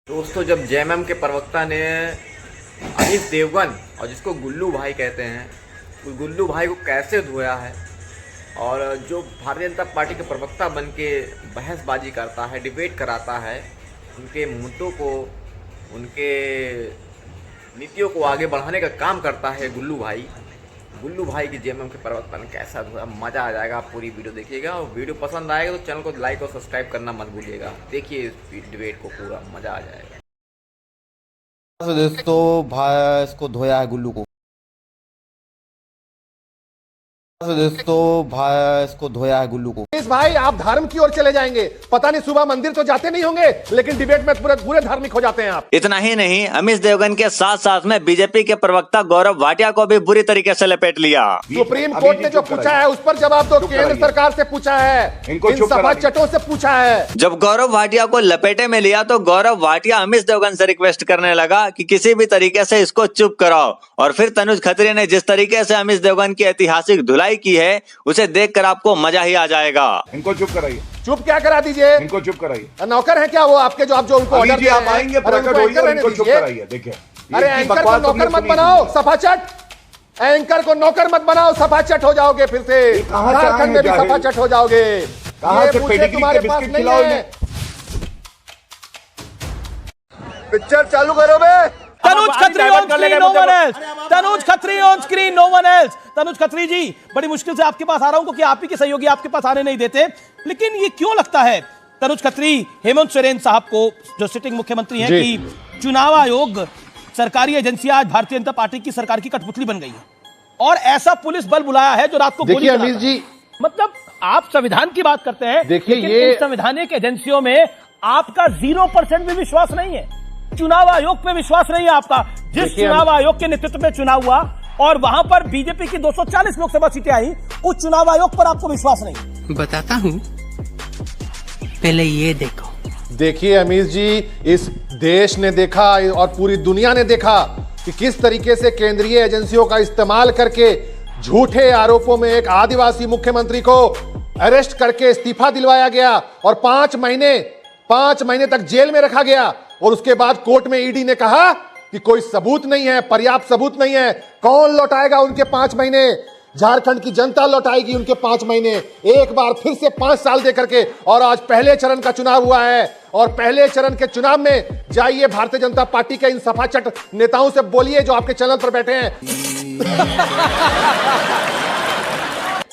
दोस्तों, जब जेएमएम के प्रवक्ता ने अनीस देवगन और जिसको गुल्लू भाई कहते हैं, उस गुल्लू भाई को कैसे धोया है, और जो भारतीय जनता पार्टी के प्रवक्ता बन के बहसबाजी करता है, डिबेट कराता है, उनके मुद्दों को, उनके नीतियों को आगे बढ़ाने का काम करता है गुल्लू भाई की जेएमएम के प्रवक्ता ने कैसा धोया, मज़ा आ जाएगा। आप पूरी वीडियो देखिएगा और वीडियो पसंद आएगा तो चैनल को लाइक और सब्सक्राइब करना मत भूलिएगा। देखिए इस डिबेट को, पूरा मज़ा आ जाएगा। दोस्तों भाई इसको धोया है गुल्लू को। दोस्तों भाई इसको धोया है गुल्लू को। इस भाई आप धर्म की ओर चले जाएंगे, पता नहीं सुबह मंदिर तो जाते नहीं होंगे, लेकिन डिबेट में पूरे धार्मिक हो जाते हैं आप। इतना ही नहीं, अनीस देवगन के साथ साथ में बीजेपी के प्रवक्ता गौरव भाटिया को भी बुरी तरीके से लपेट लिया। सुप्रीम कोर्ट ने जो पूछा है उस पर जवाब दो। केंद्र सरकार से पूछा है, इन सपा चटों से पूछा है। जब गौरव भाटिया को लपेटे में लिया तो गौरव भाटिया अनीस देवगन से रिक्वेस्ट करने लगा कि किसी भी तरीके से इसको चुप कराओ। और फिर तनुज खत्री ने जिस तरीके से अनीस देवगन की ऐतिहासिक धुलाई की है, उसे देखकर आपको मजा ही आ जाएगा। इनको चुप कराइए। चुप क्या करा दीजिए, इनको चुप कराइए। नौकर है क्या वो आपके, जो आप जो उनको ऑर्डर आप आएंगे, प्रकट होइए और इनको चुप कराइए। देखिए, अरे एंकर को नौकर मत बनाओ, सफाचट। एंकर को नौकर मत बनाओ, सफाचट हो जाओगे। फिर से झारखंड में भी सफाचट हो जाओगे। ये पूछे तुम्हारे पास नहीं है। पिक्चर चालू करो बे। Tanuj Khatri on screen, no one else. Tanuj Khatri on screen, no one else. Tanuj Khatri ji, बड़ी मुश्किल से आपके पास आ रहा हूं क्योंकि आप ही के सहयोगी आपके पास आने नहीं देते। लेकिन ये क्यों लगता है तनुज खत्री, हेमंत सोरेन साहब को, जो सिटिंग मुख्यमंत्री हैं, कि चुनाव आयोग, सरकारी एजेंसियां आज भारतीय जनता पार्टी की सरकार की कठपुतली बन गई है और ऐसा पुलिस बल बुलाया है जो रात को गोली अमीर जी, मतलब आप संविधान की बात करते हैं, देखिए ये संवैधानिक एजेंसियों में आपका 0% भी विश्वास नहीं है। चुनाव आयोग पे विश्वास नहीं है आपका। जिस चुनाव आयोग के नेतृत्व में चुनाव हुआ और वहां पर बीजेपी की 240 लोकसभा सीटें आई, उस चुनाव आयोग पर आपको विश्वास नहीं। बताता हूं, पहले ये देखो। देखिए अमीर जी, इस देश ने देखा और पूरी दुनिया ने देखा कि किस तरीके से केंद्रीय एजेंसियों का इस्तेमाल करके झूठे आरोपों में एक आदिवासी मुख्यमंत्री को अरेस्ट करके इस्तीफा दिलवाया गया और 5 महीने तक जेल में रखा गया। और उसके बाद कोर्ट में ईडी ने कहा कि कोई सबूत नहीं है, पर्याप्त सबूत नहीं है। कौन लौटाएगा उनके 5 महीने? झारखंड की जनता लौटाएगी उनके 5 महीने, एक बार फिर से 5 साल दे करके। और आज पहले चरण का चुनाव हुआ है और पहले चरण के चुनाव में जाइए भारतीय जनता पार्टी के इन सफाचट नेताओं से बोलिए जो आपके चैनल पर बैठे हैं,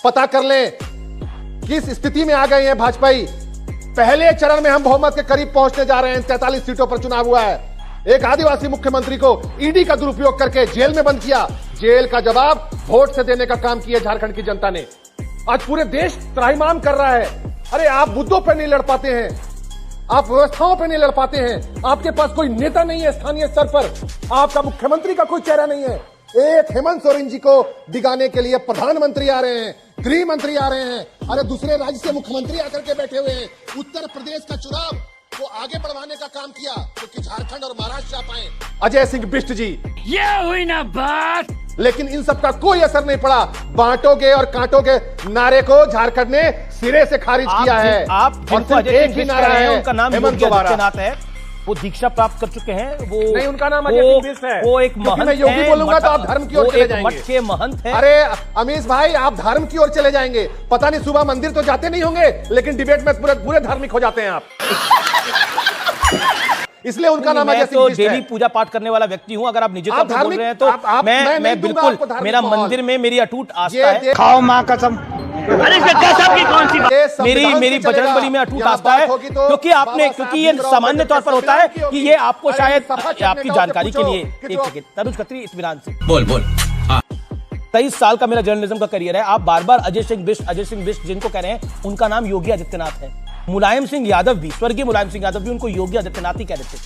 पता कर लें किस स्थिति में आ गए हैं भाजपाई। पहले चरण में हम बहुमत के करीब पहुंचने जा रहे हैं। 43 सीटों पर चुनाव हुआ है। एक आदिवासी मुख्यमंत्री को ईडी का दुरुपयोग करके जेल में बंद किया। जेल का जवाब वोट से देने का काम किया झारखंड की जनता ने। आज पूरे देश त्राहिमाम कर रहा है। अरे आप मुद्दों पर नहीं लड़ पाते हैं, आप व्यवस्थाओं पर नहीं लड़ पाते हैं, आपके पास कोई नेता नहीं है स्थानीय स्तर पर, आपका मुख्यमंत्री का कोई चेहरा नहीं है। एक हेमंत सोरेन जी को दिगाने के लिए प्रधानमंत्री आ रहे हैं, गृह मंत्री आ रहे हैं, अरे दूसरे राज्य से मुख्यमंत्री आकर के बैठे हुए हैं। उत्तर प्रदेश का चुनाव को आगे बढ़वाने का काम किया क्योंकि झारखंड और महाराष्ट्र आ पाए। अजय सिंह बिष्ट जी, ये हुई ना बात। लेकिन इन सब का कोई असर नहीं पड़ा। बांटोगे और काटोगे नारे को झारखंड ने सिरे से खारिज किया है। आप और एक ही नारा है, उनका नाम हेमंत आदित्यनाथ है, वो दीक्षा प्राप्त कर चुके हैं। वो नहीं, उनका नाम अजय सिंह बिष्ट है। वो एक महंत मैं योगी बोलूंगा तो आप धर्म की ओर चले जाएंगे। मठ के महंत है। अरे अमीश भाई, आप धर्म की ओर चले जाएंगे, पता नहीं सुबह मंदिर तो जाते नहीं होंगे, लेकिन डिबेट में पूरे धार्मिक हो जाते हैं आप। इसलिए उनका नाम अजय सिंह बिष्ट है। डेली पूजा पाठ करने वाला व्यक्ति हूं। अगर आप निजी तौर पर बोल रहे हैं तो मैं बिल्कुल, मेरा मंदिर में मेरी अटूट आस्था है। खाओ मां कसम। मेरी बजरंगबली में अटूट आस्था है, क्योंकि ये सामान्य तौर पर होता है कि ये आपको शायद आपकी जानकारी के लिए। एक सेकंड, तनुज खत्री, इत्मीनान से बोल। 23 साल का मेरा जर्नलिज्म का करियर है। आप बार बार अजय सिंह बिष्ट जिनको कह रहे हैं, उनका नाम योगी आदित्यनाथ है। मुलायम सिंह यादव भी, स्वर्गीय मुलायम सिंह यादव भी उनको योगी आदित्यनाथ ही कहते थे।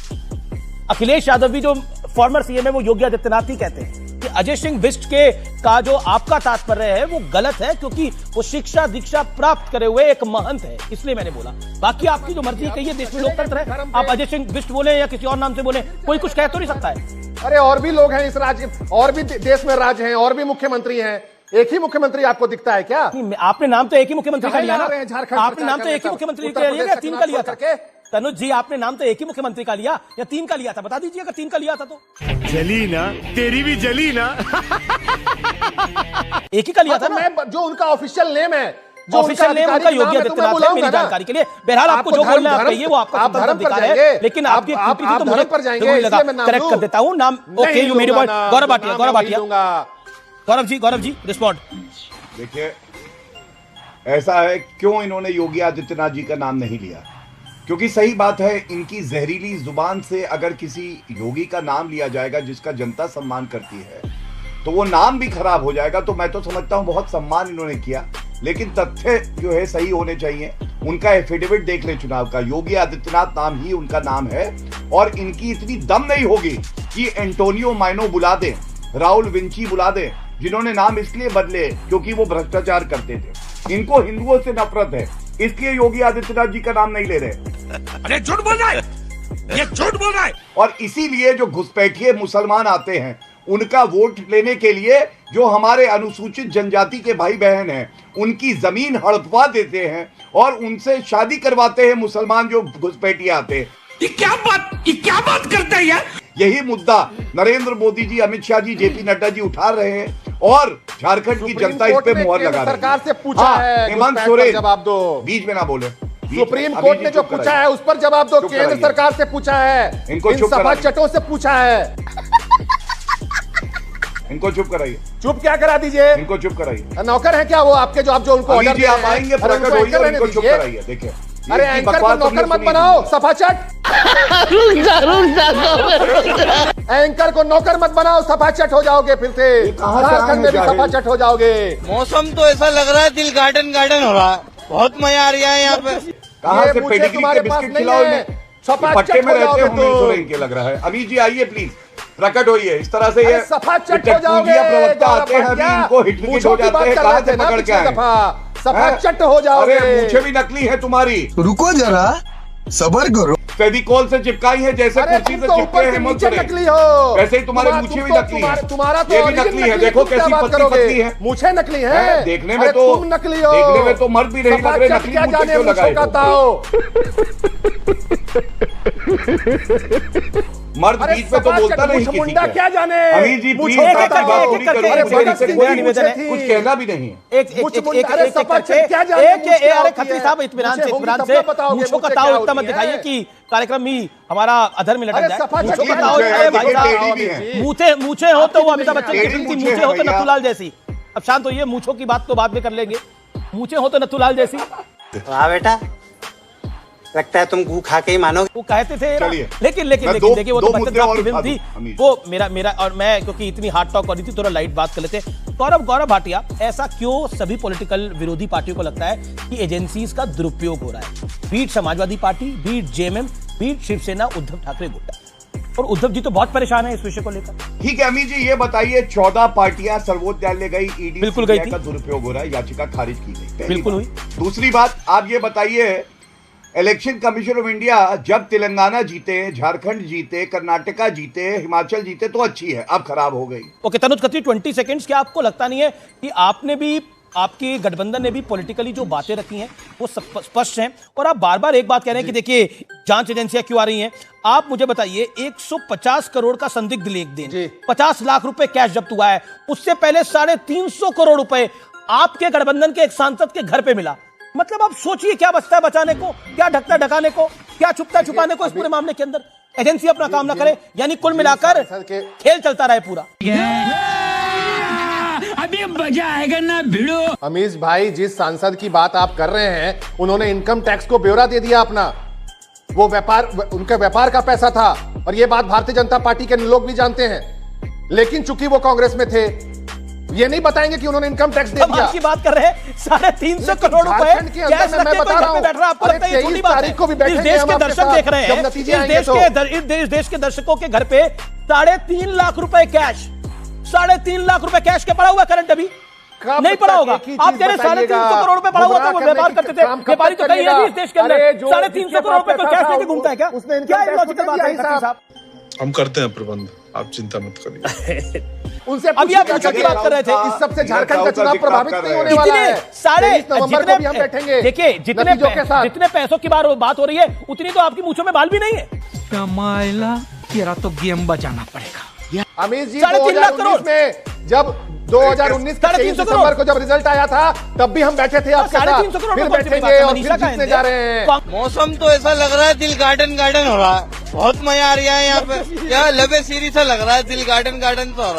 अखिलेश यादव भी, जो फॉर्मर सीएम है, वो योगी आदित्यनाथ ही कहते हैं। कि अजय सिंह बिष्ट के का जो आपका तात्पर्य है वो गलत है, क्योंकि वो शिक्षा दीक्षा प्राप्त करे हुए एक महंत है, इसलिए मैंने बोला। बाकी आपकी जो मर्जी कहिए, देश में लोकतंत्र है। आप अजय सिंह बिष्ट बोले या किसी और नाम से बोले, कोई कुछ कह तो नहीं सकता है। अरे और भी लोग हैं इस राज्य, और भी देश में राज हैं, और भी मुख्यमंत्री हैं। एक ही मुख्यमंत्री आपको दिखता है क्या? आपने नाम तो एक ही मुख्यमंत्री का लिया ना। आपने नाम तो एक ही मुख्यमंत्री का लिया, 3 का लिया था। तनुज जी, आपने नाम तो एक ही मुख्यमंत्री का लिया या 3 का लिया था? बता दीजिए अगर 3 का लिया था तो। जली ना, तेरी भी जली ना। एक ही का लिया था ना? मैं जो उनका ऑफिशियल नेम है, जो ऑफिशियल नेम उनका योगी आदित्यनाथ है, मेरी जानकारी के लिए। बहरहाल आपको जो बोलना है आप कहिए, वो आपका स्वतंत्र अधिकार है, लेकिन आपकी एक्टिविटी तो मुझे जरूर लगा। करेक्ट कर देता हूं नाम। Okay, you made point. Gaurav Bhatia. Gaurav ji respond. देखिए, ऐसा है, क्यों इन्होंने योगी आदित्यनाथ जी का नाम नहीं लिया? क्योंकि सही बात है, इनकी जहरीली जुबान से अगर किसी योगी का नाम लिया जाएगा जिसका जनता सम्मान करती है, तो वो नाम भी खराब हो जाएगा। तो मैं तो समझता हूं बहुत सम्मान इन्होंने किया, लेकिन तथ्य जो है सही होने चाहिए। उनका एफिडेविट देख ले चुनाव का, योगी आदित्यनाथ नाम ही उनका नाम है। और इनकी इतनी दम नहीं होगी कि एंटोनियो माइनो बुला दे, राहुल विंची बुला दे, जिन्होंने नाम इसलिए बदले क्योंकि वो भ्रष्टाचार करते थे। इनको हिंदुओं से नफरत है, इसलिए योगी आदित्यनाथ जी का नाम नहीं ले रहे। अरे झूठ बोल रहा है, ये झूठ बोल रहा है। और इसीलिए जो घुसपैठिए मुसलमान आते हैं, उनका वोट लेने के लिए जो हमारे अनुसूचित जनजाति के भाई बहन हैं, उनकी जमीन हड़पवा देते हैं और उनसे शादी करवाते हैं मुसलमान जो घुसपैठिए आते हैं। ये क्या बात करता है यार? यही मुद्दा नरेंद्र मोदी जी, अमित शाह जी, जेपी नड्डा जी उठा रहे हैं और झारखंड की जनता इस पे मुहर लगा रही है। सरकार से पूछा है, हेमंत सोरेन जवाब दो। बीच में ना बोले। सुप्रीम कोर्ट ने जो पूछा है उस पर जवाब दो। केंद्र सरकार से पूछा है, इनको इन चुप सभा कराइए। चटों से पूछा है। इनको चुप कराइए। चुप क्या करा दीजिए? इनको चुप कराइए। नौकर है क्या वो आपके, जो आप जो उनको ऑर्डर अभी जी आप आएंगे, प्रकट होइए और इनको चुप कराइए। देखिए, अरे एंकर को नौकर मत बनाओ, सफाचट। एंकर को नौकर मत बनाओ, सफाचट हो जाओगे फिर से। झारखंड में भी सफाचट हो जाओगे। मौसम तो ऐसा लग रहा है दिल गार्डन हो रहा है, बहुत मजा आ रहा है यहाँ पे। कहाँ से पेडिग्री के बिस्किट खिलाओ इन्हें? पट्टे में रहते हैं सोरेन के लग रहा है। अमीर जी आइए प्लीज, प्रकट होइए। इस तरह से ये सफाचट हो जाओगे। प्रवक्ता आते हैं, अभी इनको हिट हो जाते हैं, कहाँ से पकड़ के आए? सफाचट हो जाओगे। अरे मूछें भी नकली है तुम्हारी। रुको जरा, सबर करो। फेविकॉल से चिपकाई है, जैसे कुर्सी से चिपके हैं हेमंत सोरेन, नकली हो। वैसे ही तुम्हारी मूछें भी नकली है। तुम्हारा तो ये भी नकली है, देखो कैसी पतली है। मूछें नकली है, देखने में तो तुम नकली हो। देखने में तो मर्द भी नहीं लग रहे, नकली मूछें क्यों लगाए? मर्द बीच में तो बोलता नहीं किसी मुंडा क्या जाने। अमीर जी प्लीज, कुछ कहना भी नहीं है। खत्री साहब इत्मीनान से मूंछों का ताव इतना मत दिखाइए कि कार्यक्रम ही हमारा अधर में लटक जाए। मूंछों का ताव, अरे भाई साहब, मूछे हो तो वो अमिताभ बच्चन की फिल्म थी, मूछे हो तो नथुलाल जैसी। अब शांत होइए, मूछों की बात तो बाद में कर लेंगे। मूछे हो तो नथुलाल जैसी। वाह बेटा, लगता है तुम गू खा के ही मानोगे। वो कहते थे, लेकिन देखिए वो तो बच्चन साहब की फिल्म थी। वो मेरा और मैं, क्योंकि इतनी हार्ड टॉक कर रही थी, थोड़ा लाइट बात कर लेते। गौरव भाटिया, ऐसा क्यों सभी पॉलिटिकल विरोधी पार्टियों को लगता है कि एजेंसीज का दुरुपयोग हो रहा है? बीट समाजवादी पार्टी, बीट जेएमएम, बीट शिवसेना, उद्धव ठाकरे गुट्टा। और उद्धव जी तो बहुत परेशान है इस विषय को लेकर। ठीक है अमीर जी, ये बताइए, 14 पार्टियां सर्वोच्च न्यायालय गई, ईडी बिल्कुल गई थी, का दुरुपयोग हो रहा है, याचिका खारिज की गई, बिल्कुल हुई। दूसरी बात, आप ये बताइए, इलेक्शन कमीशन ऑफ इंडिया जब तेलंगाना जीते, झारखंड जीते, कर्नाटका जीते, हिमाचल जीते तो अच्छी है, अब खराब हो गई। Okay Tanuj Khatri, 20 seconds. क्या आपको लगता नहीं है कि आपने भी, आपके गठबंधन ने भी पॉलिटिकली जो बातें रखी हैं वो स्पष्ट हैं, और आप बार बार एक बात कह रहे हैं कि देखिए जांच एजेंसियां क्यों आ रही हैं? आप मुझे बताइए, 150 करोड़ का संदिग्ध लेनदेन, 50 लाख रुपए कैश जब्त हुआ है, उससे पहले 350 करोड़ रुपए आपके गठबंधन के एक सांसद के घर पे मिला। मतलब आप सोचिए, क्या बचता है बचाने को, क्या ढकता ढकाने को, क्या छुपता छुपाने को इस पूरे मामले के अंदर? एजेंसी अपना काम ना करे, यानी कुल मिलाकर खेल चलता रहे पूरा। अभी मजा आएगा ना भिड़ो। अमीश भाई, जिस सांसद की बात आप कर रहे हैं, उन्होंने इनकम टैक्स को ब्यौरा दे दिया अपना। वो व्यापार, उनके व्यापार का पैसा था, और ये बात भारतीय जनता पार्टी के लोग भी जानते हैं। लेकिन चूंकि वो कांग्रेस में थे, ये नहीं बताएंगे कि उन्होंने इनकम टैक्स दे दिया। की बात कर रहे हैं, 350 करोड़ रुपए मैं बता रहा हूं, बैठ रहा, आपको लगता है ये छोटी बात है? इस देश के दर्शक देख रहे हैं, इस देश के दर्शकों के घर पे 3.5 लाख रुपए कैश, 3.5 लाख रुपए कैश के पड़ा हुआ करंट अभी नहीं पड़ा होगा। आप कह रहे 350 करोड़ रुपए पड़ा हुआ था, वो व्यापार करते थे, व्यापारी तो कहीं है इस देश के अंदर, 350 करोड़ रुपए को कैश लेके घूमता है क्या? क्या लॉजिकल बात है साहब? हम करते हैं प्रबंध, आप चिंता मत करिए। उनसे अभी आप मुझसे की बात कर रहे थे। इस सबसे झारखंड का चुनाव प्रभावित नहीं होने वाला इतने है। सारे 23 नवंबर को भी हम बैठेंगे। देखिए नतीजों के साथ। जितने पैसों की बात हो रही है उतनी तो आपकी मूंछों में बाल भी नहीं है। कमाइला तेरा तो गेम बजाना पड़ेगा। अमित जी 3.5 लाख 2019 में जब 2019 के 23 दिसंबर को जब रिजल्ट आया था तब भी हम बैठे थे आपके साथ, 350 करोड़ फिर में कौन सी बैठेंगे बात है? और मनीषा फिर का जीतने जा रहे हैं। मौसम तो ऐसा लग रहा है दिल गार्डन गार्डन हो रहा है। बहुत मजा आ रहा है यहाँ पे। क्या लबे सीरी सा लग रहा है, दिल गार्डन गार्डन सा हो रहा है।